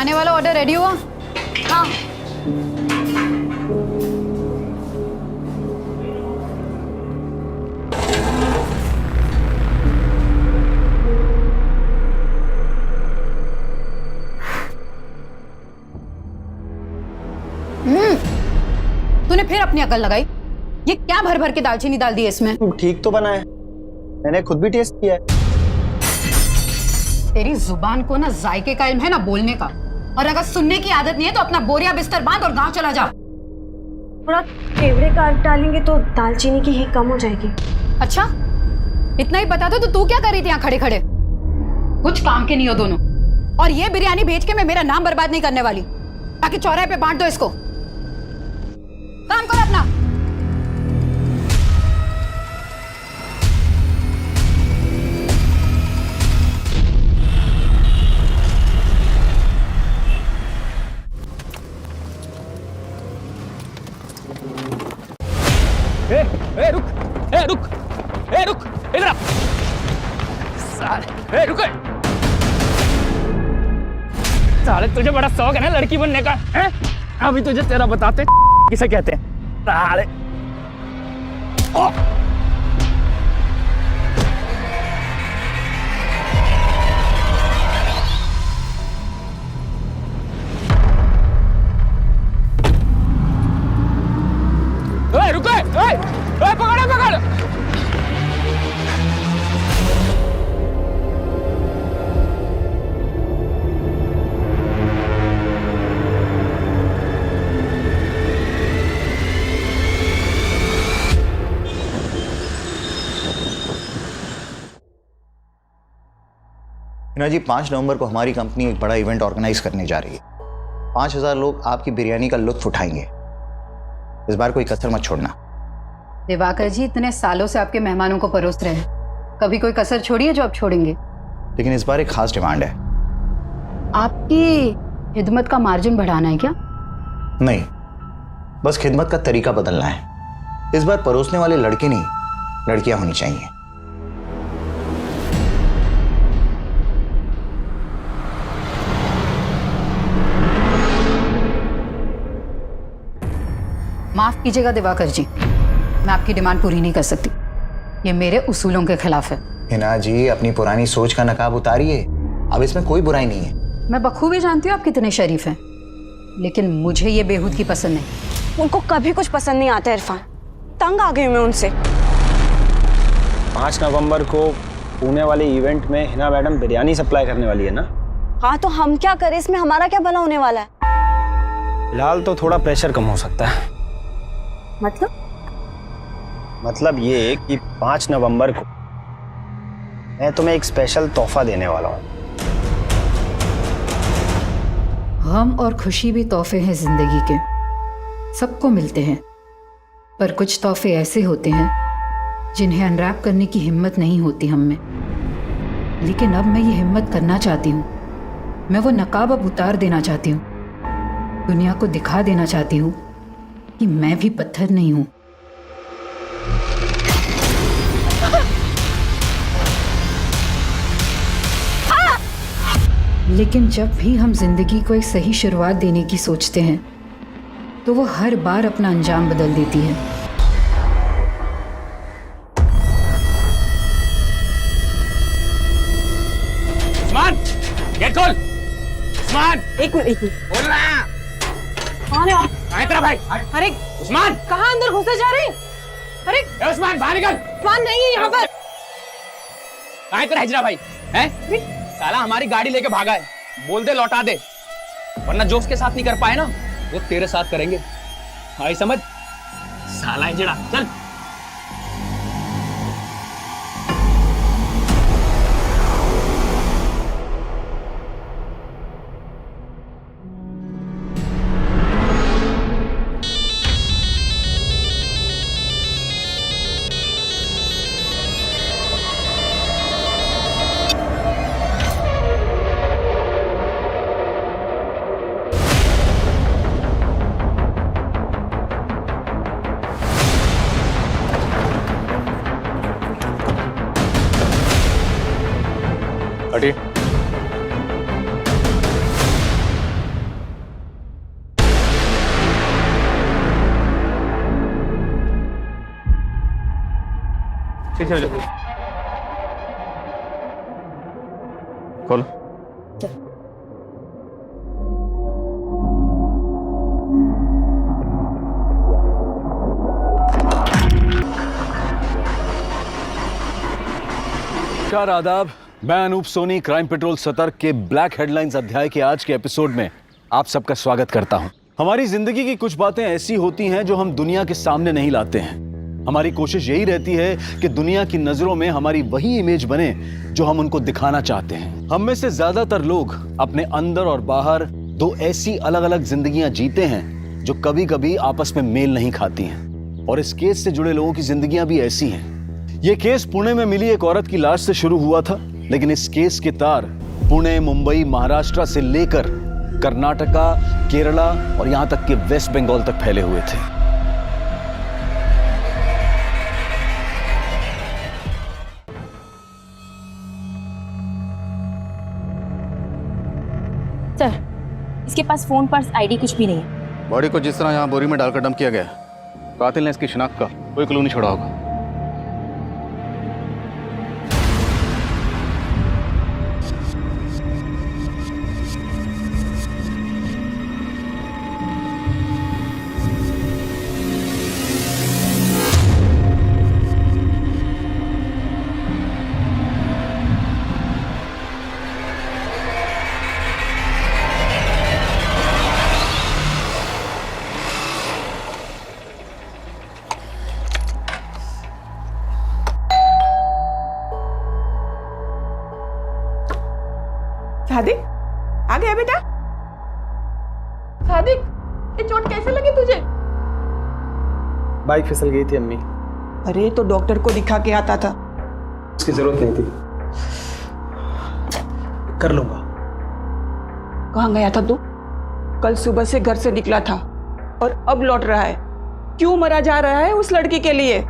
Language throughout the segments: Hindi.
खाने वाला ऑर्डर रेडी हुआ? हाँ। तूने फिर अपनी अकल लगाई? ये क्या भर भर के दालचीनी डाल दी है इसमें? ठीक तो बना है, मैंने खुद भी टेस्ट किया है। तेरी जुबान को ना जायके का इल्म है ना बोलने का, और अगर सुनने की आदत नहीं है तो अपना बोरिया बिस्तर बांध और गांव चला जा। थोड़ा केवड़े का डालेंगे तो दालचीनी की हीट कम हो जाएगी। अच्छा, इतना ही बता दो तो तू क्या कर रही थी यहाँ खड़े खड़े? कुछ काम के नहीं हो दोनों। और ये बिरयानी भेज के मैं मेरा नाम बर्बाद नहीं करने वाली, ताकि चौराहे पे बांट दो इसको। काम करो अपना। रुक इधर आ। साले रुक। साले तुझे बड़ा शौक है ना लड़की बनने का, हैं? अभी तुझे तेरा बताते किसे कहते हैं। साले ओ रुको, पकड़ो। हिना जी, 5 नवंबर को हमारी कंपनी एक बड़ा इवेंट ऑर्गेनाइज करने जा रही है। 5000 लोग आपकी बिरयानी का लुत्फ उठाएंगे। इस बार कोई कसर मत छोड़ना। दिवाकर जी, इतने सालों से आपके मेहमानों को परोस रहे हैं, कभी कोई कसर छोड़ी है जो आप छोड़ेंगे? लेकिन इस बार एक खास डिमांड है। आपकी खिदमत का मार्जिन बढ़ाना है क्या? नहीं, बस खिदमत का तरीका बदलना है। इस बार परोसने वाले लड़के नहीं, लड़कियां होनी चाहिए। माफ कीजिएगा दिवाकर जी, मैं आपकी डिमांड पूरी नहीं कर सकती। ये मेरे उसूलों के खिलाफ है। हिना जी, अपनी पुरानी सोच का नकाब उतारिए। अब इसमें कोई बुराई नहीं है। मैं बखूबी जानती हूँ आप कितने शरीफ हैं, लेकिन मुझे ये बेहूदगी पसंद नहीं। उनको कभी कुछ पसंद नहीं आता इरफान, तंग आ गई मैं उनसे। 5 नवंबर को पुणे वाले इवेंट में हिना मैडम बिरयानी सप्लाई करने वाली है ना? हाँ, तो हम क्या करें, इसमें हमारा क्या भला होने वाला है? फिलहाल तो थोड़ा प्रेशर कम हो सकता है। मतलब ये कि 5 नवंबर को मैं तुम्हें एक स्पेशल तोहफा देने वाला हूँ। गम और खुशी भी तोहफे हैं जिंदगी के, सबको मिलते हैं। पर कुछ तोहफे ऐसे होते हैं जिन्हें अनरैप करने की हिम्मत नहीं होती हम में। लेकिन अब मैं ये हिम्मत करना चाहती हूँ। मैं वो नकाब अब उतार देना चाहती हूँ। दुनिया को दिखा देना चाहती हूँ कि मैं भी पत्थर नहीं हूँ। लेकिन जब भी हम जिंदगी को एक सही शुरुआत देने की सोचते हैं तो वो हर बार अपना अंजाम बदल देती है। उस्मान, गेट खोल। उस्मान, एक मिनट बोल रहा। कौन है आप? कहाँ तेरा भाई? अरे उस्मान, कहाँ अंदर घुसे जा रहे हैं? अरे ए उस्मान, बाहर निकल। उस्मान नहीं है यहाँ पर। कहाँ है तेरा हिजरा भाई? हैं? साला हमारी गाड़ी लेके भागा है, बोल दे लौटा दे, वरना जो उसके साथ नहीं कर पाए ना वो तेरे साथ करेंगे। आई समझ? साला हिजड़ा, चल। खोलो। नमस्कार, आदाब। मैं अनूप सोनी क्राइम पेट्रोल सतर्क के ब्लैक हेडलाइंस अध्याय के आज के एपिसोड में आप सबका स्वागत करता हूं। हमारी जिंदगी की कुछ बातें ऐसी होती हैं जो हम दुनिया के सामने नहीं लाते हैं। हमारी कोशिश यही रहती है कि दुनिया की नजरों में हमारी वही इमेज बने जो हम उनको दिखाना चाहते हैं। हम में से ज्यादातर लोग अपने अंदर और बाहर दो ऐसी अलग अलग जिंदगियां जीते हैं जो कभी कभी आपस में मेल नहीं खाती हैं। और इस केस से जुड़े लोगों की जिंदगियां भी ऐसी हैं। ये केस पुणे में मिली एक औरत की लाश से शुरू हुआ था, लेकिन इस केस के तार पुणे, मुंबई, महाराष्ट्र से लेकर कर्नाटका, केरला और यहां तक कि वेस्ट बंगाल तक फैले हुए थे। सर, इसके पास फोन, पर्स, आईडी कुछ भी नहीं है। बॉडी को जिस तरह यहाँ बोरी में डालकर डंप किया गया, कातिल ने इसकी शिनाख्त का कोई क्लू नहीं छोड़ा होगा। सादिक, आ गया बेटा? सादिक, ये चोट कैसे लगी तुझे? बाइक फिसल गई थी अम्मी। अरे तो डॉक्टर को दिखा के आता था। उसकी जरूरत नहीं थी, कर लूंगा। कहाँ गया था तू? कल सुबह से घर से निकला था और अब लौट रहा है। क्यों मरा जा रहा है उस लड़की के लिए?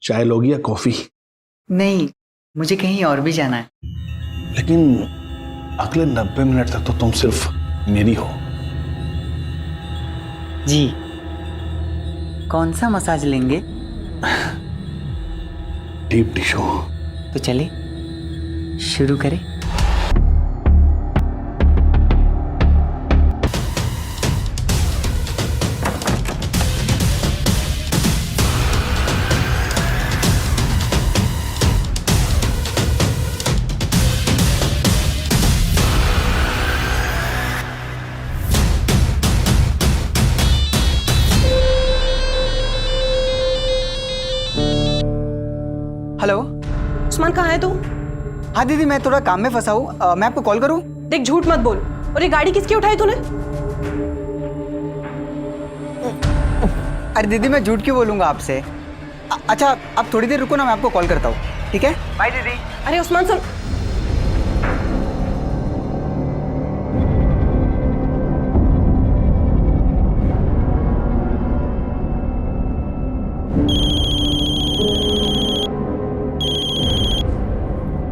चाय लोगी या कॉफी? नहीं, मुझे कहीं और भी जाना है। लेकिन अगले 90 मिनट तक तो तुम सिर्फ मेरी हो। जी, कौन सा मसाज लेंगे? Deep tissue. तो चले शुरू करें। हेलो, उस्मान कहाँ है तू? हाँ दीदी, मैं थोड़ा काम में फंसा हूँ। मैं आपको कॉल करूँ? देख, झूठ मत बोल। और ये गाड़ी किसकी उठाई तूने? अरे दीदी, मैं झूठ क्यों बोलूँगा आपसे? अच्छा, आप थोड़ी देर रुको ना, मैं आपको कॉल करता हूँ, ठीक है? बाय दीदी। अरे उस्मान सुन।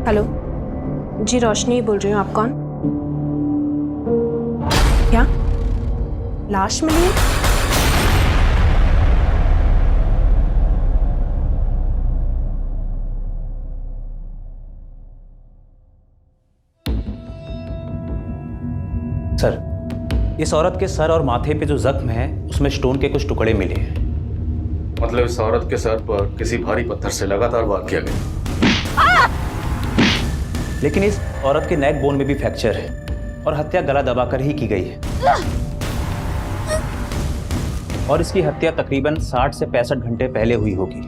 हेलो जी, रोशनी बोल रही हूँ। आप कौन? क्या लाश मिली है? सर, इस औरत के सर और माथे पे जो जख्म है उसमें स्टोन के कुछ टुकड़े मिले हैं। मतलब इस औरत के सर पर किसी भारी पत्थर से लगातार वार किया गया। लेकिन इस औरत के नेक बोन में भी फ्रैक्चर है और हत्या गला दबाकर ही की गई है। और इसकी हत्या तकरीबन 60 से 65 घंटे पहले हुई होगी।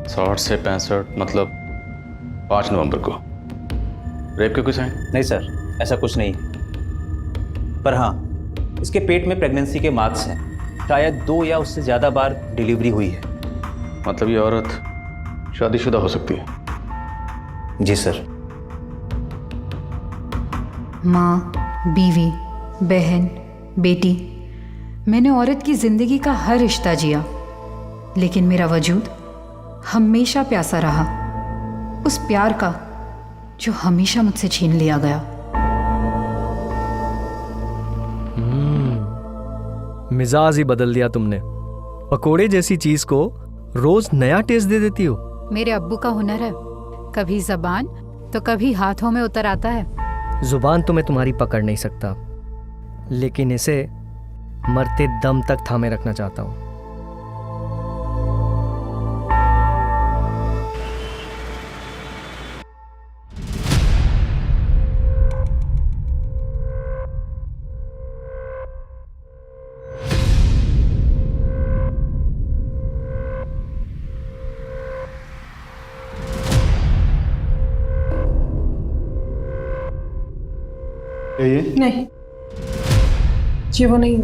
60 से 65 मतलब 5 नवंबर को। रेप के कुछ साइन? नहीं सर, ऐसा कुछ नहीं है। पर हाँ, इसके पेट में प्रेगनेंसी के मार्क्स हैं। शायद 2 या उससे ज़्यादा बार डिलीवरी हुई है। मतलब ये औरत शादीशुदा हो सकती है? जी सर। माँ, बीवी, बहन, बेटी, मैंने औरत की जिंदगी का हर रिश्ता जिया, लेकिन मेरा वजूद हमेशा प्यासा रहा, उस प्यार का जो हमेशा मुझसे छीन लिया गया। मिजाज ही बदल दिया तुमने। पकोड़े जैसी चीज को रोज नया टेस्ट दे देती हो। मेरे अब्बू का हुनर है, कभी जबान तो कभी हाथों में उतर आता है। जुबान तो मैं तुम्हारी पकड़ नहीं सकता, लेकिन इसे मरते दम तक थामे रखना चाहता हूं। ये नहीं, ये वो नहीं।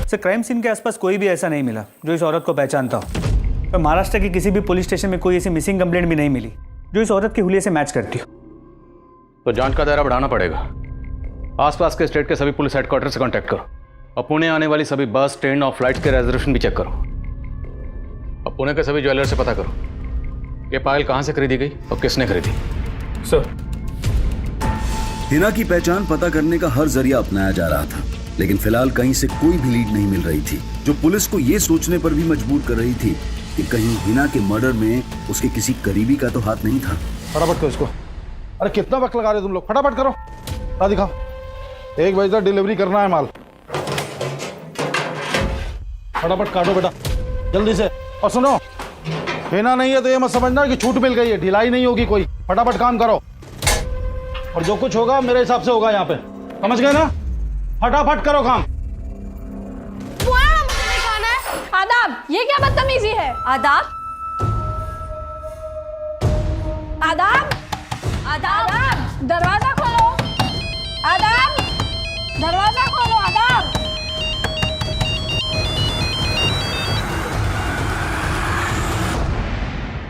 सर, क्राइम सीन के आसपास कोई भी ऐसा नहीं मिला जो इस औरत को पहचानता हो। और महाराष्ट्र के किसी भी पुलिस स्टेशन में कोई ऐसी मिसिंग कंप्लेंट भी नहीं मिली जो इस औरत के हुलिये से मैच करती हो। तो जांच का दायरा बढ़ाना पड़ेगा। आसपास के स्टेट के सभी पुलिस हेडक्वार्टर से कांटेक्ट करो और पुणे आने वाली सभी बस, ट्रेन और फ्लाइट के रिजर्वेशन भी चेक करो। और पुणे के सभी ज्वेलर से पता करो ये पायल कहाँ से खरीदी गई और किसने खरीदी। सर, हिना की पहचान पता करने का हर जरिया अपनाया जा रहा था, लेकिन फिलहाल कहीं से कोई भी लीड नहीं मिल रही थी, जो पुलिस को ये सोचने पर भी मजबूर कर रही थी कि कहीं हिना के मर्डर में उसके किसी करीबी का तो हाथ नहीं था। फटाफट करो इसको। अरे कितना वक्त लगा रहे तुम लोग, फटाफट करो। ला दिखाओ, 1 बजे तक डिलीवरी करना है माल। फटाफट काटो बेटा, जल्दी से। और सुनो, हिना नहीं है तो ये मत समझना कि छूट मिल गई है, ढिलाई नहीं होगी कोई। फटाफट काम करो और जो कुछ होगा मेरे हिसाब से होगा यहाँ पे, समझ गए ना? फटाफट करो काम। आदाब, ये क्या बदतमीजी है? आदाब, आदाब, आदाब, दरवाजा खोलो। आदाब, दरवाजा खोलो। आदाब।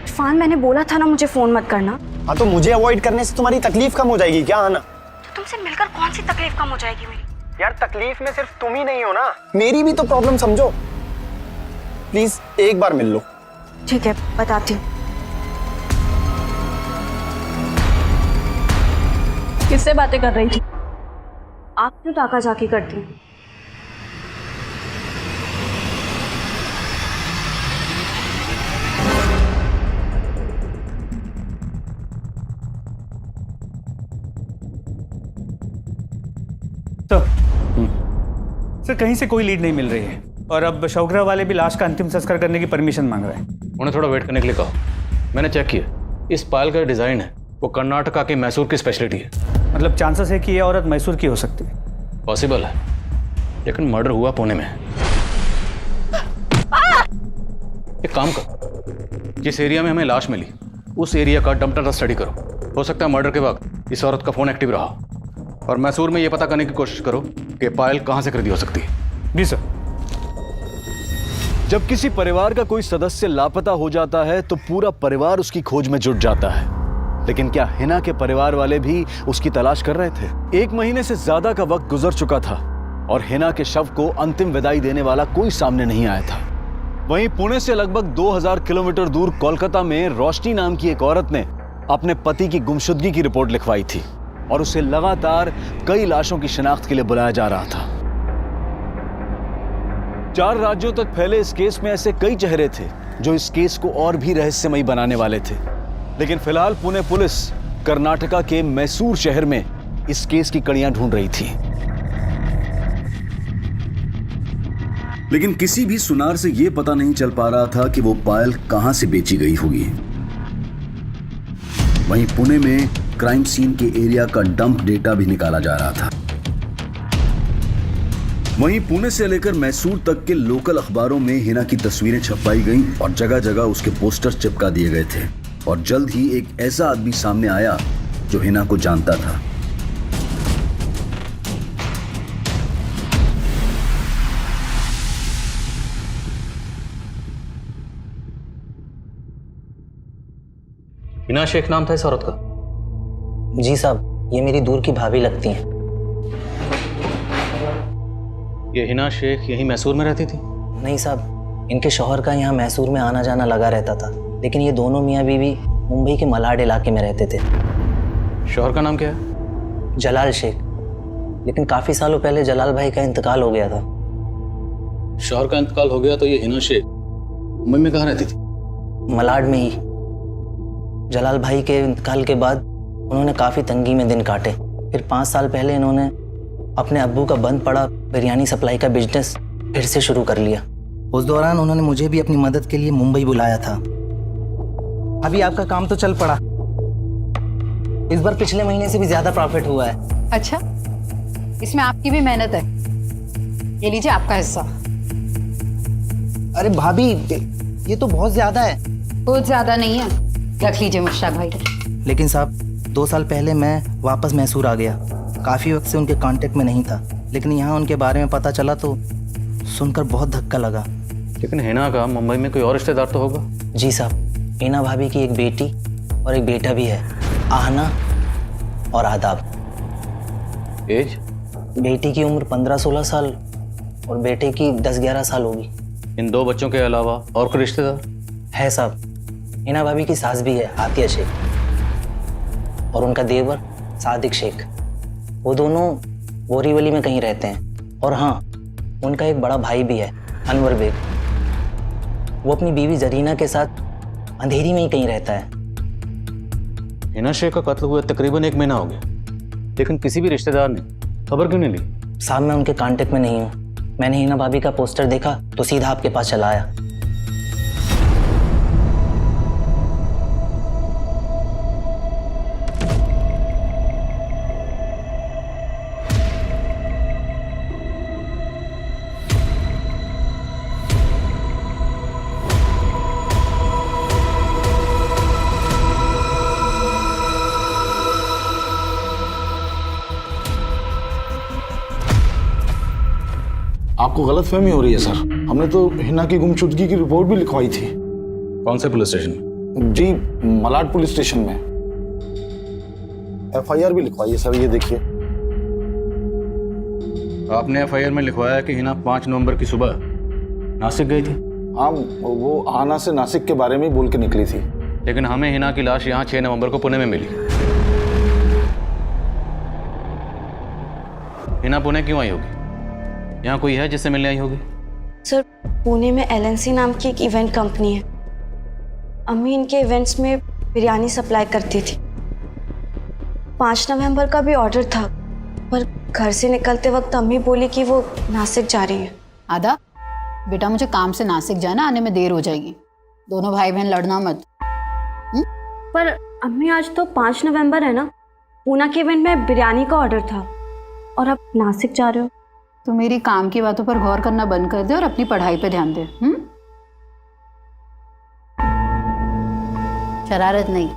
इरफान, मैंने बोला था ना मुझे फोन मत करना। हाँ, तो मुझे अवॉइड करने से तुम्हारी तकलीफ कम हो जाएगी क्या आना? तुमसे मिलकर कौन सी तकलीफ कम हो जाएगी मेरी? यार, तकलीफ में सिर्फ तुम ही नहीं हो ना, मेरी भी तो प्रॉब्लम समझो। प्लीज एक बार मिल लो। ठीक है, बताती हूँ। किससे बातें कर रही थी? आप क्यों टाका जाकी करती हैं? सर, कहीं से कोई लीड नहीं मिल रही है और अब शौकरा वाले भी लाश का अंतिम संस्कार करने की परमिशन मांग रहे हैं। उन्हें थोड़ा वेट करने के लिए कहो। मैंने चेक किया, इस पायल का डिजाइन है वो कर्नाटका के मैसूर की स्पेशलिटी है। मतलब चांसेस है कि ये औरत मैसूर की हो सकती है। पॉसिबल है, लेकिन मर्डर हुआ पुणे में। एक काम करो, जिस एरिया में हमें लाश मिली उस एरिया का डंप डाटा स्टडी करो। हो सकता है मर्डर के वक्त इस औरत का फोन एक्टिव रहा। और मैसूर में यह पता करने की कोशिश करो कि पायल कहां से खरीदी हो सकती है। जी सर। जब किसी परिवार का कोई सदस्य लापता हो जाता है तो पूरा परिवार उसकी खोज में जुट जाता है, लेकिन क्या हिना के परिवार वाले भी उसकी तलाश कर रहे थे? 1 महीने से ज्यादा का वक्त गुजर चुका था और हिना के शव को अंतिम विदाई देने वाला कोई सामने नहीं आया था। वहीं पुणे से लगभग 2000 किलोमीटर दूर कोलकाता में रोशनी नाम की एक औरत ने अपने पति की गुमशुदगी की रिपोर्ट लिखवाई थी और उसे लगातार कई लाशों की शिनाख्त के लिए बुलाया जा रहा था। 4 राज्यों तक फैले इस केस में ऐसे कई चेहरे थे जो इस केस को और भी रहस्यमयी बनाने वाले थे, लेकिन फिलहाल पुणे पुलिस कर्नाटका के मैसूर शहर में इस केस की कड़ियां ढूंढ रही थी। लेकिन किसी भी सुनार से यह पता नहीं चल पा रहा था कि वो पायल कहां से बेची गई होगी। वहीं पुणे में क्राइम सीन के एरिया का डंप डेटा भी निकाला जा रहा था। वहीं पुणे से लेकर मैसूर तक के लोकल अखबारों में हिना की तस्वीरें छपवाई गईं और जगह जगह उसके पोस्टर चिपका दिए गए थे और जल्द ही एक ऐसा आदमी सामने आया जो हिना को जानता था। हिना शेख नाम था इस औरत का? जी साहब, ये मेरी दूर की भाभी लगती हैं। ये हिना शेख यहीं मैसूर में रहती थी? नहीं साहब, इनके शौहर का यहाँ मैसूर में आना जाना लगा रहता था, लेकिन ये दोनों मियाँ बीवी मुंबई के मलाड इलाके में रहते थे। शौहर का नाम क्या है? जलाल शेख, लेकिन काफ़ी सालों पहले जलाल भाई का इंतकाल हो गया था। शौहर का इंतकाल हो गया तो ये हिना शेख मुंबई में कहाँ रहती थी? मलाड में ही। जलाल भाई के इंतकाल के बाद उन्होंने काफ़ी तंगी में दिन काटे। फिर 5 साल पहले इन्होंने अपने अब्बू का बंद पड़ा बिरयानी सप्लाई का बिजनेस फिर से शुरू कर लिया। उस दौरान उन्होंने मुझे भी अपनी मदद के लिए मुंबई बुलाया था। अभी आपका काम तो चल पड़ा, इस बार पिछले महीने से भी ज़्यादा प्रॉफिट हुआ है। अच्छा, इसमें आपकी भी मेहनत है। ये लीजिए आपका हिस्सा। अरे भाभी, ये तो बहुत ज़्यादा है। बहुत ज़्यादा नहीं है, रख लीजिए मुश्ताक भाई। लेकिन साहब, 2 साल पहले मैं वापस मैसूर आ गया। काफ़ी वक्त से उनके कांटेक्ट में नहीं था, लेकिन यहाँ उनके बारे में पता चला तो सुनकर बहुत धक्का लगा। लेकिन हिना का मुंबई में कोई और रिश्तेदार तो होगा? जी साहब, हिना भाभी की एक बेटी और एक बेटा भी है, आहना और आदाब। एज? बेटी की उम्र 15-16 साल और बेटे की 10-11 साल होगी। इन 2 बच्चों के अलावा और कोई रिश्तेदार है साहब? हिना भाभी की सास भी है, आतिया शेख, और उनका देवर सादिक शेख। वो दोनों बोरीवली में कहीं रहते हैं। और हाँ, उनका एक बड़ा भाई भी है, अनवर बेग। वो अपनी बीवी जरीना के साथ अंधेरी में ही कहीं रहता है। हिना शेख का कत्ल हुए तकरीबन 1 महीना हो गया, लेकिन किसी भी रिश्तेदार ने खबर क्यों नहीं ली? साहब, मैं उनके कांटेक्ट में नहीं हूँ। मैंने हिना भाभी का पोस्टर देखा तो सीधा आपके पास चला आया। आपको गलतफहमी हो रही है सर। हमने तो हिना की गुमशुदगी की रिपोर्ट भी लिखवाई थी। कौन से पुलिस स्टेशन में? जी, मलाड पुलिस स्टेशन में। FIR भी लिखवाई है सर, ये देखिए। आपने FIR में लिखवाया कि हिना 5 नवंबर की सुबह नासिक गई थी? हाँ, वो आना से नासिक के बारे में ही बोल के निकली थी। लेकिन हमें हिना की लाश यहाँ 6 नवंबर को पुणे में मिली। हिना पुणे क्यों आई होगी? यहाँ कोई है जिससे मिलने आई होगी? सर, पुणे में LNC नाम की एक इवेंट कंपनी है। अम्मी इनके इवेंट्स में बिरयानी सप्लाई करती थी। 5 नवंबर का भी ऑर्डर था, पर घर से निकलते वक्त अम्मी बोली कि वो नासिक जा रही है। आदा, बेटा मुझे काम से नासिक जाना, आने में देर हो जाएगी। दोनों भाई बहन लड़ना मत। पर अम्मी, आज तो 5 नवंबर है ना। पूना के इवेंट में बिरयानी का ऑर्डर था और आप नासिक जा रहे हो। तो मेरी काम की बातों पर गौर करना बंद कर दे और अपनी पढ़ाई पे ध्यान दे। शरारत नहीं।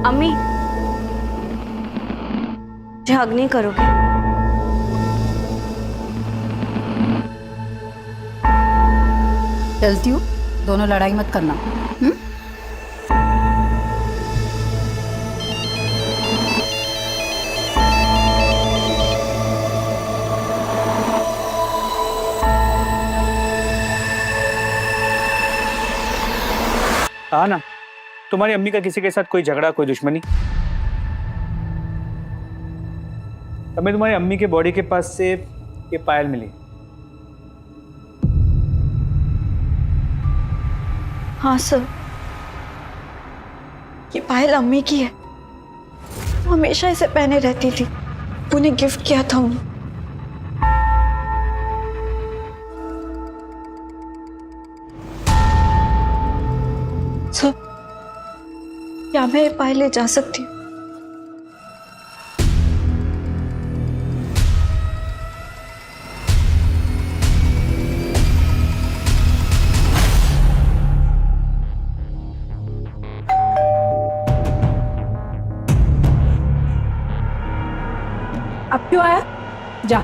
अम्मी, हग नहीं करोगे? चलती हूँ, दोनों लड़ाई मत करना। हाँ ना, तुम्हारी अम्मी का किसी के साथ कोई झगड़ा, कोई दुश्मनी? हमें तुम्हारी अम्मी के बॉडी के पास से ये पायल मिली। हाँ सर, ये पायल अम्मी की है। वो हमेशा इसे पहने रहती थी। उन्हें गिफ्ट किया था उन्हें। सर, क्या मैं ये पायल ले जा सकती हूँ? अब क्यों आया? जा,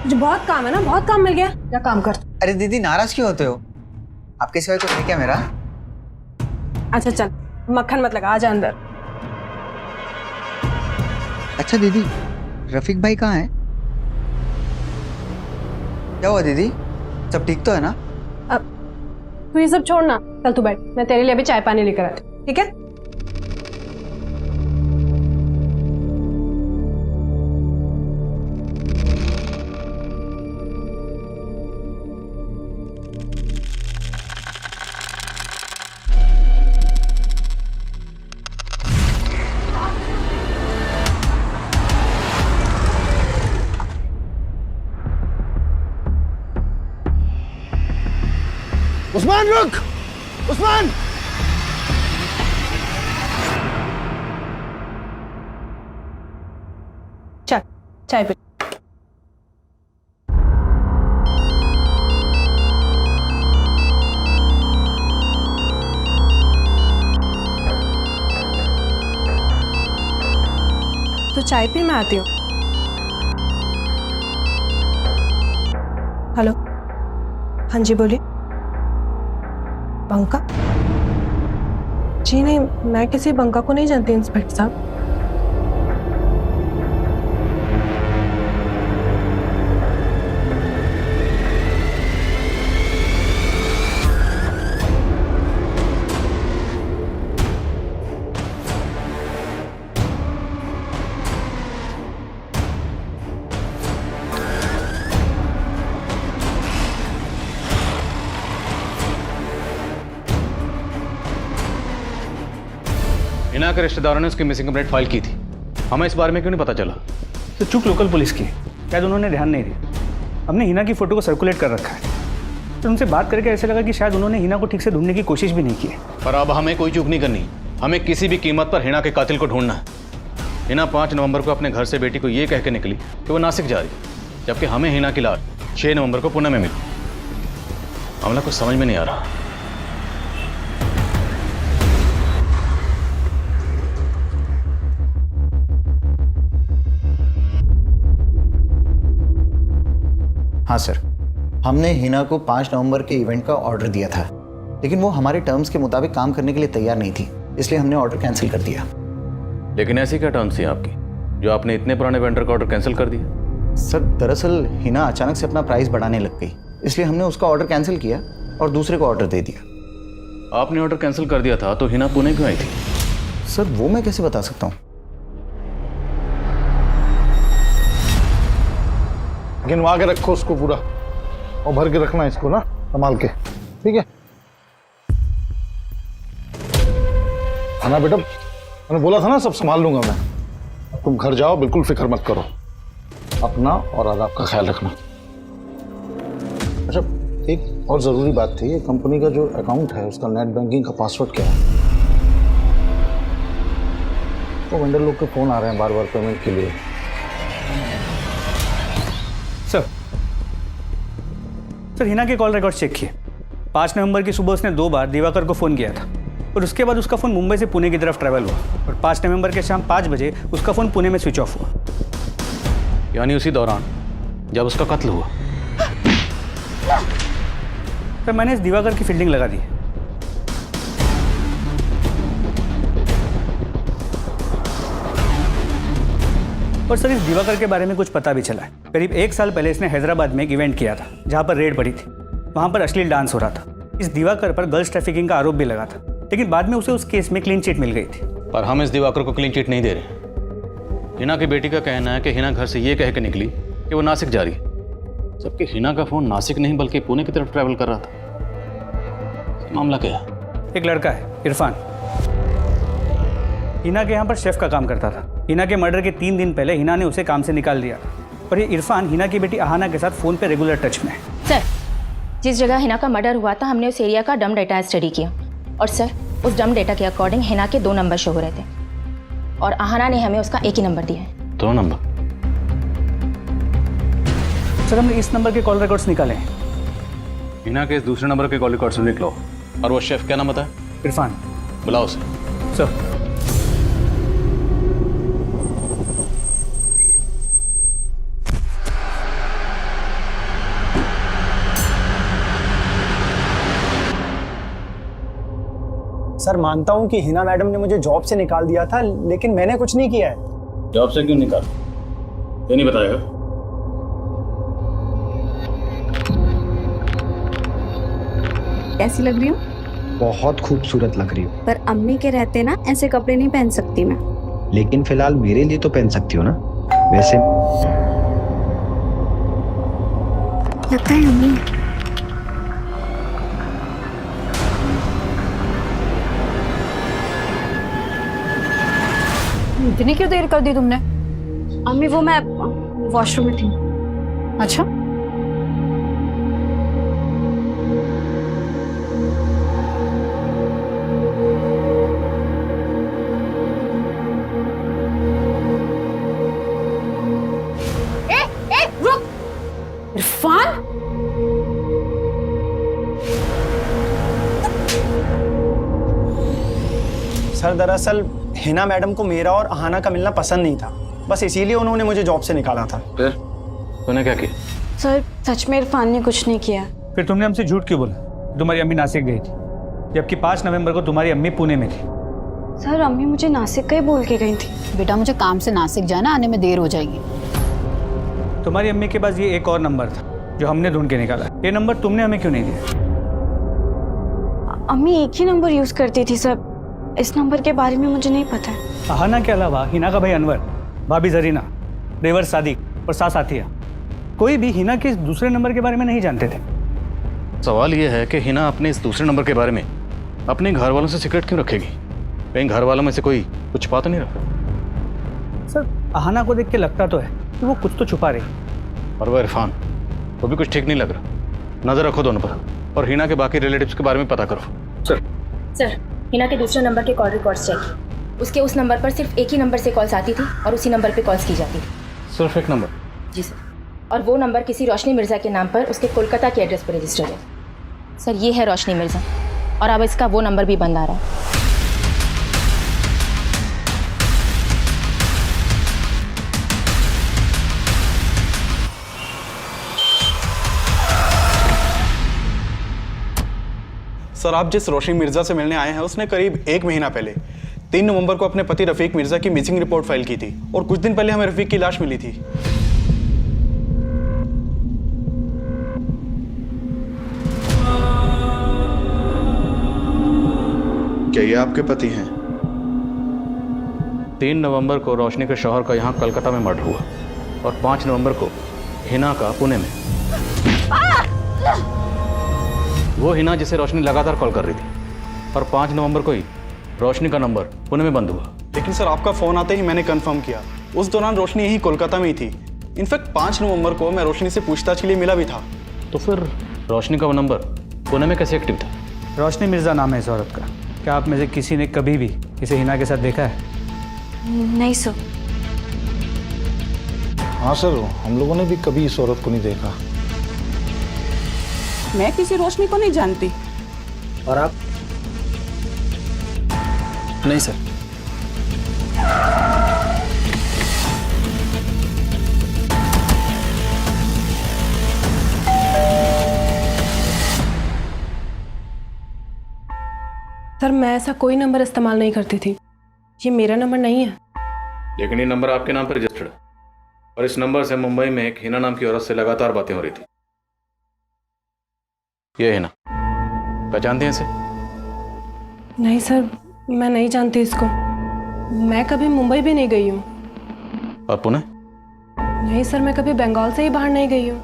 मुझे बहुत काम है ना, बहुत काम मिल गया, क्या काम कर। अरे दीदी नाराज क्यों होते हो? आपके सिवाय कुछ है क्या मेरा? अच्छा चल मक्खन मत लगा, आजा अंदर। अच्छा दीदी, रफीक भाई कहाँ है? क्या हुआ दीदी, सब ठीक तो है ना? अब तू ये सब छोड़ना, चल तू बैठ, मैं तेरे लिए अभी चाय पानी लेकर आती हूँ, ठीक है? उस्मान रुक, उस्मान! चल चाय पी। तो चाय पी, मैं आती हूँ। हेलो, हाँ जी बोलिए। बंका? जी नहीं, मैं किसी बंका को नहीं जानती इंस्पेक्टर साहब। हिना के रिश्तेदारों ने उसकी मिसिंग कंप्लेंट फाइल की थी, हमें इस बारे में क्यों नहीं पता चला? तो चूक लोकल पुलिस की, शायद उन्होंने ध्यान नहीं दिया। हमने हिना की फोटो को सर्कुलेट कर रखा है, तो उनसे बात करके ऐसा लगा कि शायद उन्होंने हिना को ठीक से ढूंढने की कोशिश भी नहीं की है। पर अब हमें कोई चूक नहीं करनी, हमें किसी भी कीमत पर हिना के कातिल को ढूंढना है। हिना 5 नवंबर को अपने घर से बेटी को ये कह के निकली कि वो नासिक जा रही, जबकि हमें हिना की लाश 6 नवंबर को पुणे में मिली। मामला कुछ समझ में नहीं आ रहा। हाँ सर, हमने हिना को 5 नवंबर के इवेंट का ऑर्डर दिया था, लेकिन वो हमारे टर्म्स के मुताबिक काम करने के लिए तैयार नहीं थी, इसलिए हमने ऑर्डर कैंसिल कर दिया। लेकिन ऐसी क्या टर्म्स थी आपकी जो आपने इतने पुराने वेंडर का ऑर्डर कैंसिल कर दिया? सर दरअसल हिना अचानक से अपना प्राइस बढ़ाने लग गई, इसलिए हमने उसका ऑर्डर कैंसिल किया और दूसरे को ऑर्डर दे दिया। आपने ऑर्डर कैंसिल कर दिया था तो हिना पुणे क्यों आई थी? सर वो मैं कैसे बता सकता हूँ? गिनवा के रखो उसको पूरा और भर के रखना इसको ना, संभाल के, ठीक है? खाना बेटा, मैंने बोला था ना सब संभाल लूंगा मैं। अब तुम घर जाओ, बिल्कुल फिक्र मत करो, अपना और आदाब का ख्याल रखना। अच्छा एक और ज़रूरी बात थी, ये कंपनी का जो अकाउंट है उसका नेट बैंकिंग का पासवर्ड क्या है? तो वेंडर लोग के फ़ोन आ रहे हैं बार बार पेमेंट के लिए। सर हिना के कॉल रिकॉर्ड चेक किए। 5 नवंबर की सुबह उसने 2 बार दिवाकर को फ़ोन किया था और उसके बाद उसका फ़ोन मुंबई से पुणे की तरफ ट्रैवल हुआ और 5 नवंबर के शाम 5 बजे उसका फ़ोन पुणे में स्विच ऑफ हुआ। यानी उसी दौरान जब उसका कत्ल हुआ। सर मैंने इस दिवाकर की फील्डिंग लगा दी। और सर इस दिवाकर के बारे में कुछ पता भी चला है। करीब 1 साल पहले इसने हैदराबाद में एक इवेंट किया था जहां पर रेड पड़ी थी। वहां पर अश्लील डांस हो रहा था। इस दिवाकर पर गर्ल्स ट्रैफिकिंग का आरोप भी लगा था, लेकिन बाद में उसे उस केस में क्लीन चिट मिल गई थी। पर हम इस दिवाकर को क्लीन चिट नहीं दे रहे। हिना की बेटी का कहना है कि हिना घर से ये कह के निकली कि वो नासिक जा रही है, जबकि हिना का फोन नासिक नहीं बल्कि पुणे की तरफ ट्रैवल कर रहा था। मामला क्या है? एक लड़का है इरफान, हिना के यहाँ पर शेफ का काम करता था। हिना के मर्डर के 3 दिन पहले हिना ने उसे काम से निकाल दिया और ये इरफान हिना की बेटी अहाना के साथ फ़ोन पे रेगुलर टच में है। सर जिस जगह हिना का मर्डर हुआ था हमने उस एरिया का डम डेटा स्टडी किया और सर उस डम डेटा के अकॉर्डिंग हिना के 2 नंबर शो हो रहे थे और अहाना ने हमें उसका एक ही नंबर दिया है। 2 नंबर? सर हमने इस नंबर के कॉल रिकॉर्ड्स निकाले हैं। हिना के इस दूसरे नंबर के कॉल रिकॉर्ड्स निकलो। और वो शेफ क्या नाम बताया? इरफान। बुलाओ उसे। सर सर मानता हूँ कि हिना मैडम ने मुझे जॉब से निकाल दिया था, लेकिन मैंने कुछ नहीं किया है। जॉब से क्यों निकाल, ये नहीं बताएगा? कैसी लग रही हूँ? बहुत खूबसूरत लग रही हो। पर अम्मी के रहते ना ऐसे कपड़े नहीं पहन सकती मैं। लेकिन फिलहाल मेरे लिए तो पहन सकती हो ना। वैसे लगता है अम्मी। इतनी क्यों देर कर दी तुमने? अम्मी वो मैं वॉशरूम में थी। अच्छा, इरफान, सर दरअसल हिना मैडम को मेरा और अहाना का मिलना पसंद नहीं था, बस इसीलिए उन्होंने मुझे जॉब से निकाला था। फिर तूने क्या किया? सर सच में इरफान ने कुछ नहीं किया। फिर तुमने हमसे झूठ क्यों बोला? तुम्हारी अम्मी नासिक गई थी, जबकि 5 नवंबर को तुम्हारी अम्मी पुणे में थी। सर अम्मी मुझे नासिक का ही बोल के गई थी। बेटा मुझे काम से नासिक जाना, आने में देर हो जाएगी। तुम्हारी अम्मी के पास ये एक और नंबर था जो हमने ढूंढ के निकाला। ये नंबर तुमने हमें क्यों नहीं दिया? अम्मी एक ही नंबर यूज करती थी सर, इस नंबर के बारे में मुझे नहीं पता है। अहाना के अलावा हिना का भाई अनवर, भाभी जरीना, देवर सादिक और सास आतिया, कोई भी हिना के इस दूसरे नंबर के बारे में नहीं जानते थे। सवाल यह है कि हिना अपने इस दूसरे नंबर के बारे में अपने घर वालों से सीक्रेट क्यों रखेगी? कहीं घर वालों में से कोई कुछ छुपा तो नहीं रहा? सर अहाना को देख के लगता तो है कि वो कुछ तो छुपा रही, और वो इरफान, वो भी कुछ ठीक नहीं लग रहा। नजर रखो दोनों पर और हिना के बाकी रिलेटिव्स के बारे में पता करो। सर हिना के दूसरे नंबर के कॉल रिकॉर्ड्स चेक। उसके उस नंबर पर सिर्फ एक ही नंबर से कॉल्स आती थी और उसी नंबर पे कॉल्स की जाती थी। सिर्फ एक नंबर? जी सर, और वो नंबर किसी रोशनी मिर्ज़ा के नाम पर उसके कोलकाता के एड्रेस पर रजिस्टर्ड है। सर ये है रोशनी मिर्ज़ा, और अब इसका वो नंबर भी बंद आ रहा है। सर आप जिस रोशनी मिर्जा से मिलने आए हैं उसने करीब 1 महीना पहले 3 नवंबर को अपने पति रफीक मिर्जा की मिसिंग रिपोर्ट फाइल की थी, और कुछ दिन पहले हमें रफीक की लाश मिली थी। क्या ये आपके पति हैं? 3 नवंबर को रोशनी के शौहर का यहाँ कलकत्ता में मर्डर हुआ और 5 नवंबर को हिना का पुणे में। वो हिना जिसे रोशनी लगातार कॉल कर रही थी, और 5 नवंबर को ही रोशनी का नंबर पुणे में बंद हुआ। लेकिन सर आपका फोन आते ही मैंने कंफर्म किया, उस दौरान रोशनी यही कोलकाता में ही थी। इनफैक्ट 5 नवंबर को मैं रोशनी से पूछताछ के लिए मिला भी था। तो फिर रोशनी का वो नंबर पुणे में कैसे एक्टिव था? रोशनी मिर्जा नाम है इस औरत का। क्या आप में से किसी ने कभी भी इसे हिना के साथ देखा है? नहीं सर। हाँ सर, हम लोगों ने भी कभी इस औरत को नहीं देखा। मैं किसी रोशनी को नहीं जानती। और आप? नहीं सर। सर मैं ऐसा कोई नंबर इस्तेमाल नहीं करती थी, ये मेरा नंबर नहीं है। लेकिन ये नंबर आपके नाम पर रजिस्टर्ड है, और इस नंबर से मुंबई में एक हिना नाम की औरत से लगातार बातें हो रही थी। ये हिना, पहचानते हैं इसे? नहीं सर, मैं नहीं जानती इसको। मैं कभी मुंबई भी नहीं गई हूँ। और पुणे? नहीं सर, मैं कभी बंगाल से ही बाहर नहीं गई हूँ।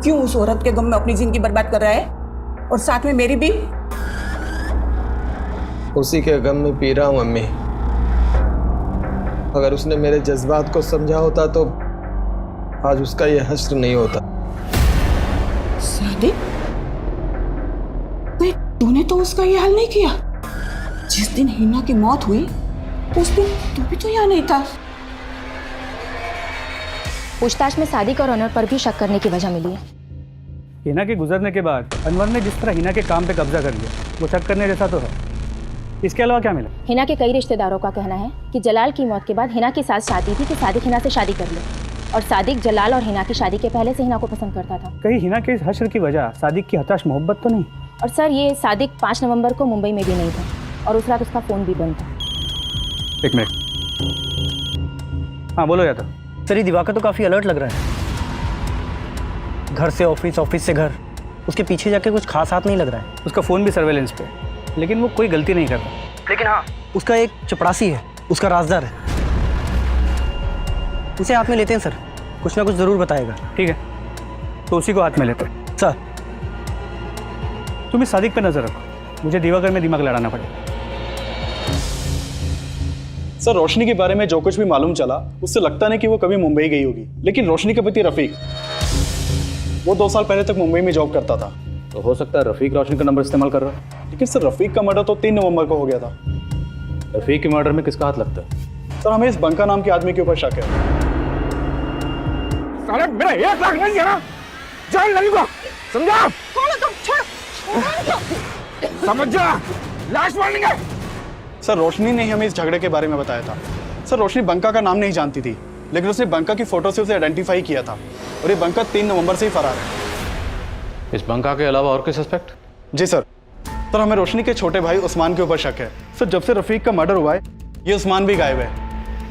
क्यों उस औरत के गम में अपनी जिंदगी बर्बाद कर रहा है, और साथ में मेरी भी? उसी के गम में पी रहा हूं अम्मी। अगर उसने मेरे जज्बात को समझा होता तो आज उसका ये हश्र नहीं होता। सादिक, तूने तो उसका ये हाल नहीं किया। जिस दिन हिना की मौत हुई उस दिन तू भी तो यहाँ नहीं था। पूछताछ में सादिक और अनवर पर भी शक करने की वजह मिली है। हिना के गुजरने के बाद अनवर ने जिस तरह हिना के काम पे कब्जा कर लिया, वो शक करने जैसा तो है। इसके अलावा क्या मिला? हिना के कई रिश्तेदारों का कहना है कि जलाल की मौत के बाद हिना की सास चाहती थी कि सादिक हिना से शादी कर ले, और सादिक जलाल और हिना की शादी के पहले से हिना को पसंद करता था। कहीं हिना के इस हश्र की वजह सादिक की हताश मोहब्बत तो नहीं? और सर ये सादिक 5 नवंबर को मुंबई में भी नहीं था और उस रात उसका फ़ोन भी बंद था। एक मिनट। हाँ बोलो यादव। सर ये दिवाकर तो काफ़ी अलर्ट लग रहा है। घर से ऑफिस, ऑफिस से घर, उसके पीछे जाके कुछ खास हाथ नहीं लग रहा है। उसका फ़ोन भी सर्वेलेंस पे, लेकिन वो कोई गलती नहीं कर रहा। लेकिन हाँ, उसका एक चपरासी है, उसका राजदार है। उसे हाथ में लेते हैं सर, कुछ ना कुछ ज़रूर बताएगा। ठीक है, तो उसी को हाथ में लेते हैं। सर तुम इस सादिक पे नजर रखो, मुझे दिवाकर में दिमाग लड़ाना पड़ेगा। सर रोशनी के बारे में जो कुछ भी मालूम चला उससे लगता नहीं कि वो कभी मुंबई गई होगी। लेकिन रोशनी का पति रफीक, वो 2 साल पहले तक मुंबई में जॉब करता था। तो हो सकता है रफीक रोशनी का नंबर इस्तेमाल कर रहा है। लेकिन सर रफीक का मर्डर तो 3 नवंबर को हो गया था। रफीक के मर्डर में किसका हाथ लगता है? सर हमें इस बंका नाम के आदमी के ऊपर शक है। साले मेरा 1 लाख नहीं है ना, जान लगेगा, समझा? समझ जा, लाश मारेंगे। सर रोशनी ने हमें इस झगड़े के बारे में बताया था। सर रोशनी बंका का नाम नहीं जानती थी, लेकिन उसने बंका की फोटो से उसे आइडेंटिफाई किया था और ये बंका 3 नवंबर से ही फरार है। इस बंका के अलावा और कोई सस्पेक्ट? जी सर। सर हमें रोशनी के छोटे भाई उस्मान के ऊपर शक है। सर जब से रफीक का मर्डर हुआ है ये उस्मान भी गायब है,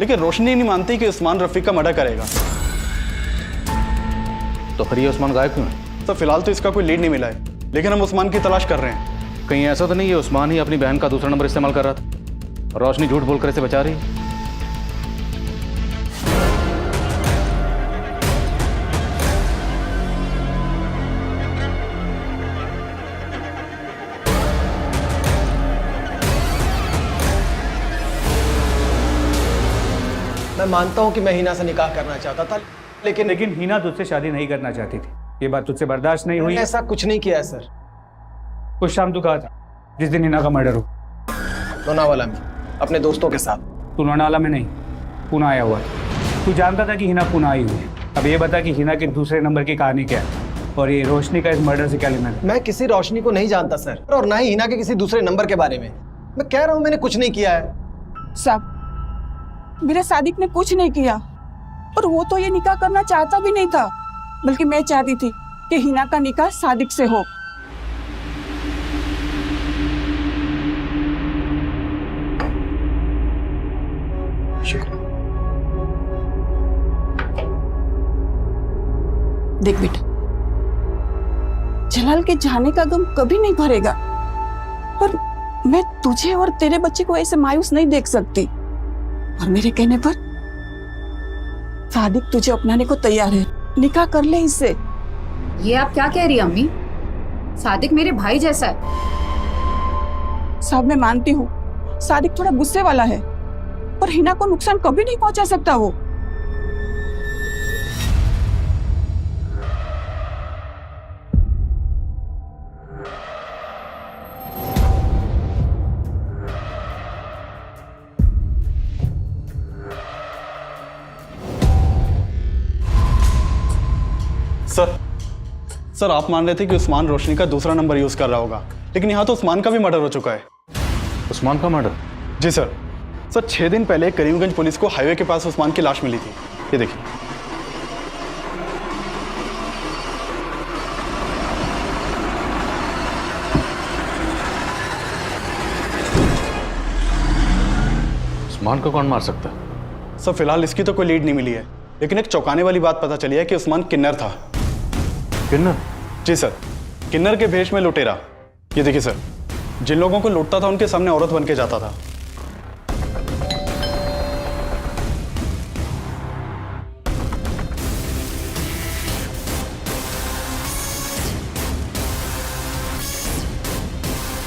लेकिन रोशनी नहीं मानती कि उस्मान रफीक का मर्डर करेगा। तो फिर ये उस्मान गायब क्यों है? सर फिलहाल तो इसका कोई लीड नहीं मिला है, लेकिन हम उस्मान की तलाश कर रहे हैं। कहीं ऐसा तो नहीं है उस्मान ही अपनी बहन का दूसरा नंबर इस्तेमाल कर रहा था और रोशनी झूठ बोलकर इसे बचा रही है? मैं मानता हूँ कि मैं हिना से निकाह करना चाहता था, लेकिन हिना तुझसे शादी नहीं करना चाहती थी। ये बात तुझसे बर्दाश्त नहीं हुई? ऐसा कुछ नहीं किया है सर। उस शाम तू कहा था जिस दिन हिना का मर्डर हो? लोनावाला में अपने दोस्तों के साथ। तू लोनावाला में नहीं, पुणे आया हुआ था। तू जानता था कि हिना पुणे आई हुई है। अब ये बता कि हिना के दूसरे नंबर की कहानी क्या है और ये रोशनी का इस मर्डर से क्या लेना है? मैं किसी रोशनी को नहीं जानता सर, और ना ही हिना के किसी दूसरे नंबर के बारे में। मैं कह रहा हूँ मैंने कुछ नहीं किया है। साहब मेरे सादिक ने कुछ नहीं किया, और वो तो ये निकाह करना चाहता भी नहीं था, बल्कि मैं चाहती थी कि हिना का निकाह सादिक से हो। देख बेटा, जलाल के जाने का गम कभी नहीं भरेगा, पर मैं तुझे और तेरे बच्चे को ऐसे मायूस नहीं देख सकती। और मेरे कहने पर सादिक तुझे अपनाने को तैयार है, निकाह कर ले इससे। ये आप क्या कह रही हैं अम्मी? सादिक मेरे भाई जैसा है। साहब मैं मानती हूँ सादिक थोड़ा गुस्से वाला है, पर हिना को नुकसान कभी नहीं पहुंचा सकता वो। सर आप मान रहे थे कि उस्मान रोशनी का दूसरा नंबर यूज कर रहा होगा, लेकिन यहाँ तो उस्मान का भी मर्डर हो चुका है। उस्मान का मर्डर? जी सर। 6 दिन पहले करीमगंज पुलिस को हाईवे के पास उस्मान की लाश मिली थी। ये देखिए। उस्मान को कौन मार सकता है? सर फिलहाल इसकी तो कोई लीड नहीं मिली है, लेकिन एक चौंकाने वाली बात पता चली है कि उस्मान किन्नर था। किन्नर? जी सर, किन्नर के भेष में लुटेरा। ये देखिए सर, जिन लोगों को लूटता था उनके सामने औरत बन के जाता था।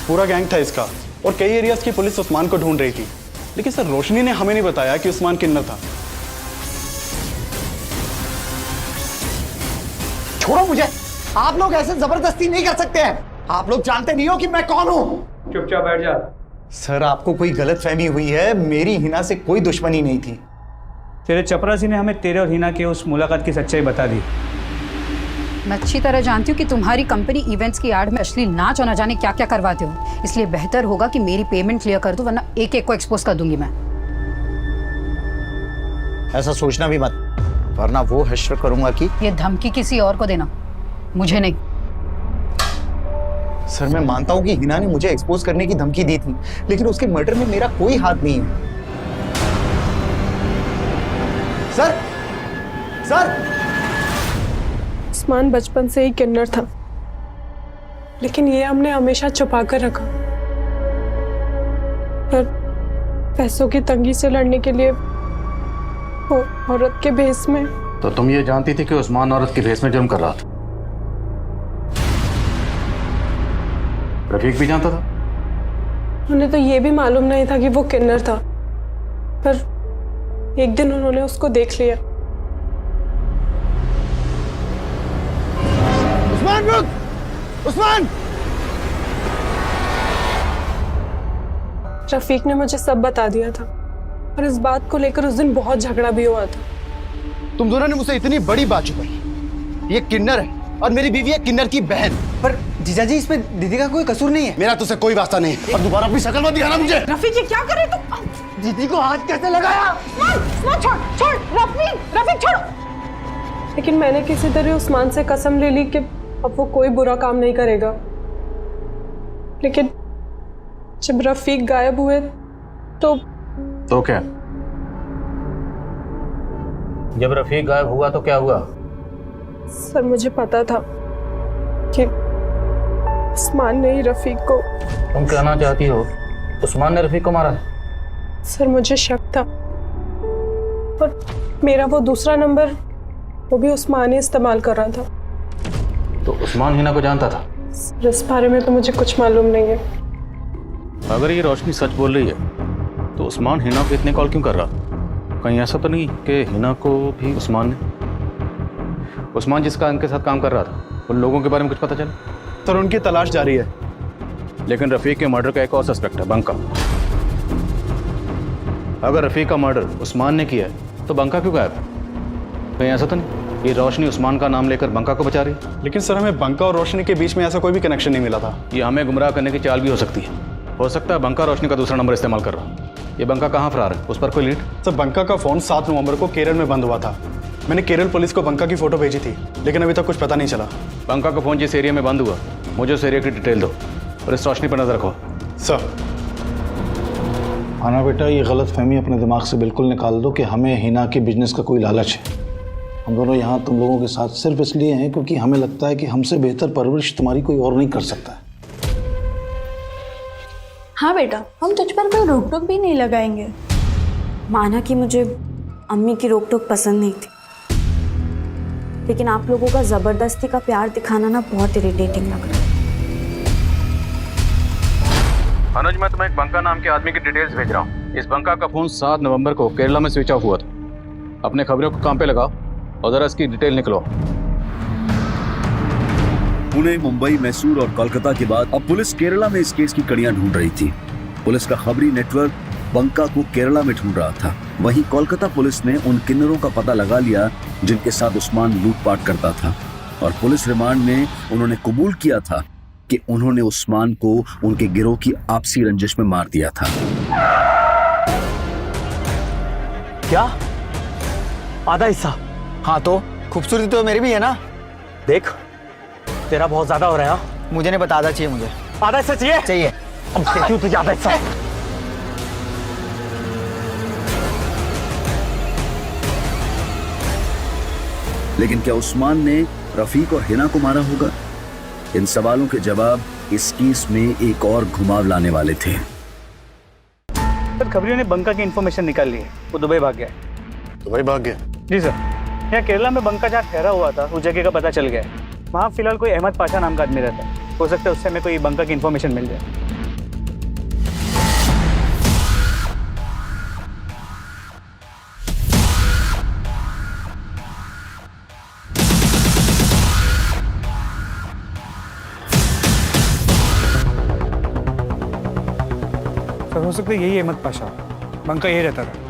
पूरा गैंग था इसका, और कई एरियाज की पुलिस उस्मान को ढूंढ रही थी, लेकिन सर रोशनी ने हमें नहीं बताया कि उस्मान किन्नर था। छोड़ो मुझे, आप लोग ऐसे जबरदस्ती नहीं कर सकते हैं। आप लोग जानते नहीं हो कि मैं कौन हूं। चुपचाप बैठ जा। सर आपको कोई गलतफहमी हुई है, मेरी हिना से कोई दुश्मनी नहीं थी। तेरे चपरासी ने हमें तेरे और हिना के उस मुलाकात की सच्चाई बता दी। मैं अच्छी तरह जानती हूँ कि तुम्हारी कंपनी इवेंट्स की आड़ में अश्लील नाच और न जाने क्या क्या करवाते हो, इसलिए बेहतर होगा कि मेरी पेमेंट क्लियर कर दो, वरना एक एक को एक्सपोज कर दूंगी मैं। ऐसा सोचना भी मत, वरना वो हश्र करूंगा कि ये धमकी किसी और को देना, मुझे नहीं। सर मैं मानता हूं कि हिना ने मुझे एक्सपोज करने की धमकी दी थी, लेकिन उसके मर्डर में मेरा कोई हाथ नहीं है। सर सर उस्मान बचपन से ही किन्नर था, लेकिन ये हमने हमेशा छुपा कर रखा। पर पैसों की तंगी से लड़ने के लिए वो औरत के भेस में। तो तुम ये जानती थी कि उस्मान औरत के भेस में जुर्म कर रहा था? रफीक भी जानता था? उन्हें तो ये भी मालूम नहीं था कि वो किन्नर था, पर एक दिन उन्होंने उसको देख लिया। उस्मान रुक! उस्मान! रफीक ने मुझे सब बता दिया था और इस बात को लेकर उस दिन बहुत झगड़ा भी हुआ था। तुम दोनों ने मुझसे इतनी बड़ी बात छुपाई। ये किन्नर है और मेरी बीवी है किन्नर की बहन। पर जीजाजी इसमें दीदी का कोई कसूर नहीं है। मेरा तुझसे कोई वास्ता नहीं है और दोबारा अपनी शक्ल मत दिखाना मुझे। रफीक ये क्या कर रहे तुम? दीदी को हाथ कैसे लगाया? उस्मान छोड़ छोड़, रफीक छोड़। लेकिन मैंने किसी तरह उस्मान से कसम ले ली कि अब वो कोई बुरा काम नहीं करेगा। लेकिन जब रफीक गायब हुए तो क्या? जब रफीक गायब हुआ तो क्या हुआ? सर मुझे पता था कि उस्मान ने ही रफीक को। तुम कहना चाहती हो उस्मान ने रफीक को मारा? सर मुझे शक था, पर मेरा वो दूसरा नंबर वो भी उस्मान ही इस्तेमाल कर रहा था। तो उस्मान हिना को जानता था? सर इस बारे में तो मुझे कुछ मालूम नहीं है। अगर ये रोशनी सच बोल रही है तो उस्मान हिना को इतने कॉल क्यों कर रहा? कहीं ऐसा तो नहीं कि हिना को भी उस्मान जिसका इनके साथ काम कर रहा था, उन लोगों के बारे में कुछ पता चला? सर उनकी तलाश जारी है। लेकिन रफीक के मर्डर का एक और सस्पेक्ट है, बंका। अगर रफीक का मर्डर उस्मान ने किया है तो बंका क्यों गायब है? कहीं ऐसा तो नहीं ये रोशनी उस्मान का नाम लेकर बंका को बचा रही है? लेकिन सर हमें बंका और रोशनी के बीच में ऐसा कोई भी कनेक्शन नहीं मिला था। ये हमें गुमराह करने की चाल भी हो सकती है। हो सकता है बंका रोशनी का दूसरा नंबर इस्तेमाल कर रहा। ये बंका कहाँ फरार है, उस पर कोई लीड? सर बंका का फोन 7 नवंबर को केरल में बंद हुआ था। मैंने केरल पुलिस को बंका की फोटो भेजी थी, लेकिन अभी तक कुछ पता नहीं चला। बंका का फोन जिस एरिया में बंद हुआ, मुझे उस एरिया की डिटेल दो और इस रोशनी पर नजर रखो। सर आना बेटा, ये गलत फहमी अपने दिमाग से बिल्कुल निकाल दो कि हमें हिना के बिजनेस का कोई लालच है। हम दोनों यहाँ तुम लोगों के साथ सिर्फ इसलिए हैं क्योंकि हमें लगता है कि हमसे बेहतर परवरिश तुम्हारी कोई और नहीं कर सकता है। हाँ बेटा, हम तुझ पर कोई रोक टोक भी नहीं लगाएंगे। माना कि मुझे अम्मी की रोक टोक पसंद नहीं थी, लेकिन आप लोगों का जबरदस्ती का प्यार दिखाना ना बहुत इरिटेटिंग लग रहा है। अनुज, मैं तुम्हें एक बंका नाम के आदमी की डिटेल्स भेज रहा हूँ। इस बंका का फोन 7 नवंबर को केरला में स्विच ऑफ हुआ था। अपने खबरों को काम पे लगाओ और जरा इसकी डिटेल निकलो। पुणे, मुंबई, मैसूर और कोलकाता के बाद अब पुलिस केरला में इस केस की कड़ियां ढूंढ रही थी। पुलिस का खबरी नेटवर्क बंका को केरला में ढूंढ रहा था। वहीं कोलकाता पुलिस ने उन किन्नरों का पता लगा लिया जिनके साथ उस्मान लूटपाट करता था, और पुलिस रिमांड में उन्होंने कबूल किया था कि उन्होंने उस्मान को उनके गिरोह की आपसी रंजिश में मार दिया था। क्या? आधा हिस्सा? हाँ तो खूबसूरती तो मेरी भी है ना। देख तेरा बहुत ज्यादा हो रहा है। हाँ? मुझे नहीं पता, आधा चाहिए मुझे। आधा हिस्सा चाहिए? चाहिए। अब देती हूँ तुझे आधा हिस्सा। लेकिन क्या उस्मान ने रफीक और हिना को मारा होगा? इन सवालों के जवाब इस केस में एक और घुमाव लाने वाले थे। सर खबरियों ने बंका की इन्फॉर्मेशन निकाल ली है, वो दुबई भाग गया है। दुबई भाग गया? जी सर। यहाँ केरला में बंका जहाँ ठहरा हुआ था उस जगह का पता चल गया है। वहाँ फिलहाल कोई अहमद पाशा नाम का आदमी रहता है। हो सकता है उससे हमें कोई बंका की इन्फॉर्मेशन मिल जाए। सर हो सकता है यही अहमद पाशा, बंका यही रहता था।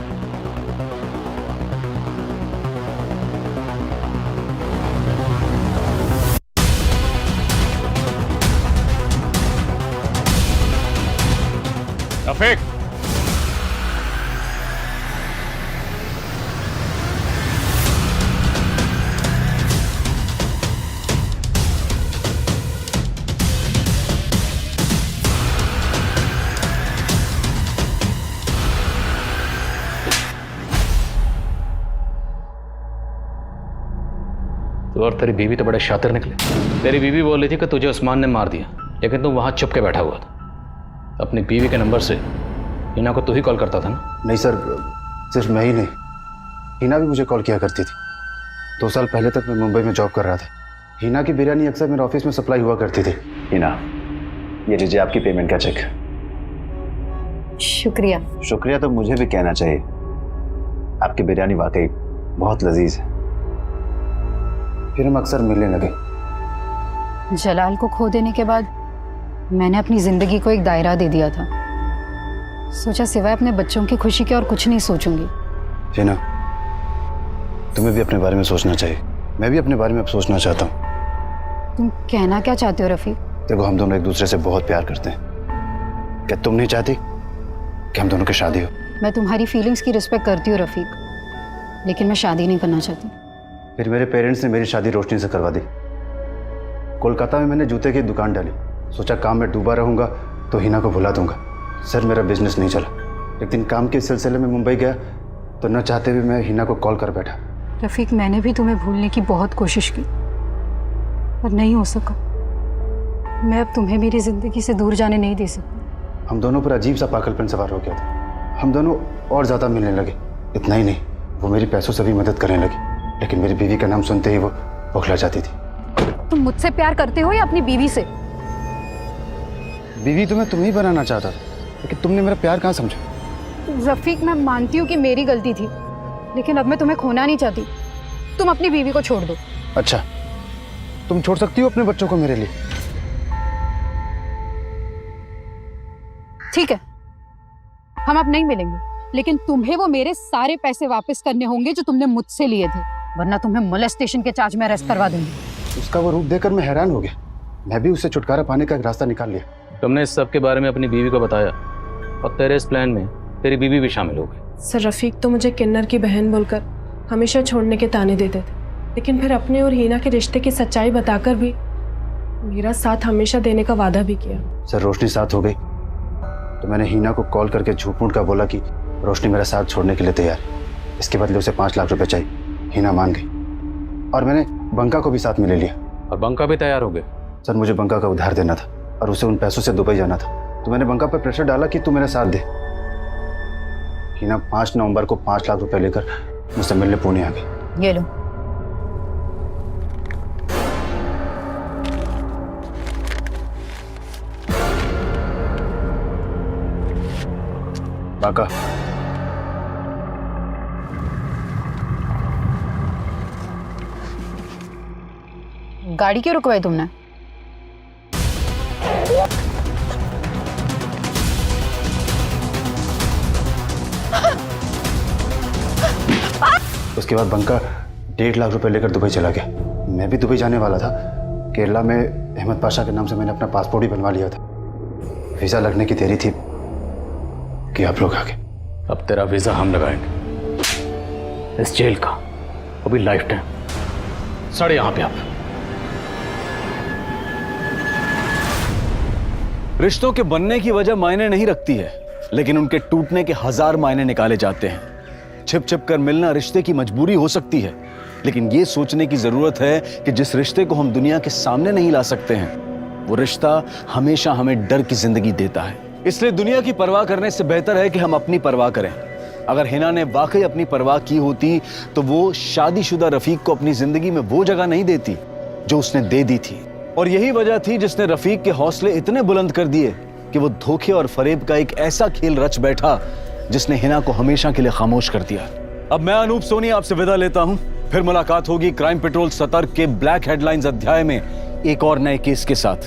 रफीक, तो और तेरी बीवी तो बड़े शातिर निकले। तेरी बीवी बोल रही थी कि तुझे उस्मान ने मार दिया, लेकिन तू वहाँ चुप के बैठा हुआ था। अपनी बीवी के नंबर से हिना को तू ही कॉल करता था ना? नहीं सर, सिर्फ मैं ही नहीं, हिना भी मुझे कॉल किया करती थी। 2 साल पहले तक मैं मुंबई में जॉब कर रहा था। हिना की बिरयानी अक्सर मेरे ऑफिस में सप्लाई हुआ करती थी। हिना, ये लीजिए आपकी पेमेंट का चेक। शुक्रिया। शुक्रिया तो मुझे भी कहना चाहिए, आपकी बिरयानी वाकई बहुत लजीज है। फिर हम अक्सर मिलने लगे। जलाल को खो देने के बाद मैंने अपनी जिंदगी को एक दायरा दे दिया था। सोचा सिवाय अपने बच्चों की खुशी के और कुछ नहीं सोचूंगी। हिना, तुम्हें भी अपने बारे में सोचना चाहिए। मैं भी अपने बारे में अब सोचना चाहता हूँ। तुम कहना क्या चाहते हो रफीक? देखो, हम दोनों एक दूसरे से बहुत प्यार करते हैं। क्या तुम नहीं चाहती कि हम दोनों की शादी हो? मैं तुम्हारी फीलिंग्स की रिस्पेक्ट करती हूँ रफीक, लेकिन मैं शादी नहीं करना चाहती। फिर मेरे पेरेंट्स ने मेरी शादी रोशनी से करवा दी। कोलकाता में मैंने जूते की दुकान डाली। सोचा काम में डूबा रहूंगा तो हिना को भुला दूंगा। सर, मेरा बिजनेस नहीं चला। एक दिन काम के सिलसिले में मुंबई गया तो न चाहते भी मैं हिना को कॉल कर बैठा। रफीक, मैंने भी तुम्हें भूलने की बहुत कोशिश की, पर नहीं हो सका। मैं अब तुम्हें मेरी जिंदगी से दूर जाने नहीं दे सकती। हम दोनों पर अजीब सा पागलपन सवार हो गया था। हम दोनों और ज़्यादा मिलने लगे। इतना ही नहीं, वो मेरी पैसों से भी मदद करने लगी, लेकिन मेरी बीवी का नाम सुनते ही वो बौखला जाती थी। तुम मुझसे प्यार करते हो या अपनी बीवी से? बीवी तो मैं तुम्हें ही बनाना चाहता था, लेकिन तुमने मेरा प्यार कहाँ समझा? रफीक, मैं मानती हूँ कि मेरी गलती थी, लेकिन अब मैं तुम्हें खोना नहीं चाहती। तुम अपनी बीवी को छोड़ दो। अच्छा, तुम छोड़ सकती हो अपने बच्चों को मेरे लिए? ठीक है, हम अब नहीं मिलेंगे, लेकिन तुम्हें वो मेरे सारे पैसे वापस करने होंगे जो तुमने मुझसे लिए थे, वरना तुम्हें मोलेस्टेशन के चार्ज में अरेस्ट करवा दूंगी। उसका वो रूप देखकर मैं हैरान हो गया। मैं भी उससे छुटकारा पाने का एक रास्ता निकाल लिया। तुमने इस सब के बारे में अपनी बीवी को बताया और तेरे इस प्लान में तेरी बीवी भी शामिल हो गई। सर, रफीक तो मुझे किन्नर की बहन बोलकर हमेशा छोड़ने के ताने देते थे, लेकिन फिर अपने और हिना के रिश्ते की सच्चाई बताकर भी मेरा साथ हमेशा देने का वादा भी किया। सर, रोशनी साथ हो गई तो मैंने हिना को कॉल करके झूठ मूठ का बोला कि रोशनी मेरा साथ छोड़ने के लिए तैयार है। इसके बदले उसे 5 लाख रुपए चाहिए। हिना मान गई और मैंने बंका को भी साथ में ले लिया। और बंका भी तैयार हो गए? सर, मुझे बंका का उधार देना था और उसे उन पैसों से दुबई जाना था, तो मैंने बंका पर प्रेशर डाला कि तू मेरा साथ दे। हिना 5 नवंबर को 5 लाख रुपए लेकर मुझसे मिलने पुणे आ गई। ये लो। बाका, गाड़ी क्यों रुकवाई तुमने? उसके बाद बंका 1.5 लाख रुपए लेकर दुबई चला गया। मैं भी दुबई जाने वाला था। केरला में अहमद पाशा के नाम से मैंने अपना पासपोर्ट ही बनवा लिया था। वीज़ा लगने की देरी थी कि आप लोग आ गए। अब तेरा वीज़ा हम लगाएंगे, इस जेल का, वो भी लाइफ टाइम। सड़े यहाँ पे आप। रिश्तों के बनने की वजह मायने नहीं रखती है, लेकिन उनके टूटने के 1000 मायने निकाले जाते हैं। छिप छिप कर मिलना रिश्ते की मजबूरी हो सकती है, लेकिन ये सोचने की जरूरत है कि जिस रिश्ते को हम दुनिया के सामने नहीं ला सकते हैं, वो रिश्ता हमेशा हमें डर की जिंदगी देता है। इसलिए दुनिया की परवाह करने से बेहतर है कि हम अपनी परवाह करें। अगर हिना ने वाकई अपनी परवाह की होती तो वो शादीशुदा रफीक को अपनी जिंदगी में वो जगह नहीं देती जो उसने दे दी थी। और यही वजह थी जिसने रफीक के हौसले इतने बुलंद कर दिए कि वो धोखे और फरेब का एक ऐसा खेल रच बैठा जिसने हिना को हमेशा के लिए खामोश कर दिया। अब मैं अनूप सोनी आपसे विदा लेता हूं। फिर मुलाकात होगी क्राइम पेट्रोल सतर्क के ब्लैक हेडलाइंस अध्याय में एक और नए केस के साथ।